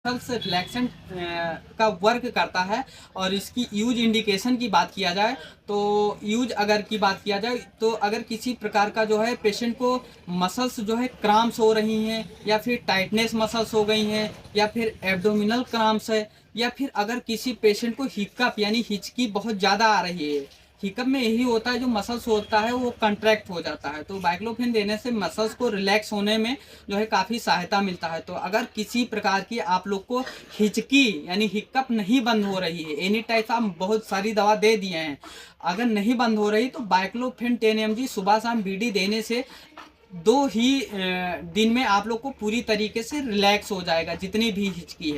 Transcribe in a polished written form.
Muscles relaxant का work करता है। और इसकी यूज इंडिकेशन की बात किया जाए तो यूज अगर की बात किया जाए तो अगर किसी प्रकार का जो है पेशेंट को मसल्स जो है क्राम्स हो रही हैं या फिर टाइटनेस मसल्स हो गई हैं या फिर एब्डोमिनल क्राम्स है या फिर अगर किसी पेशेंट को हिक्कअप यानी हिचकी बहुत ज़्यादा आ रही है। हिकअप में यही होता है जो मसल्स होता है वो कंट्रैक्ट हो जाता है, तो बाइक्लोफिन देने से मसल्स को रिलैक्स होने में जो है काफ़ी सहायता मिलता है। तो अगर किसी प्रकार की आप लोग को हिचकी यानी हिक्कअप नहीं बंद हो रही है, एनी टाइप हम बहुत सारी दवा दे दिए हैं, अगर नहीं बंद हो रही तो बाइक्लोफिन 10 mg सुबह शाम बीडी देने से 2 ही दिन में आप लोग को पूरी तरीके से रिलैक्स हो जाएगा जितनी भी हिचकी है।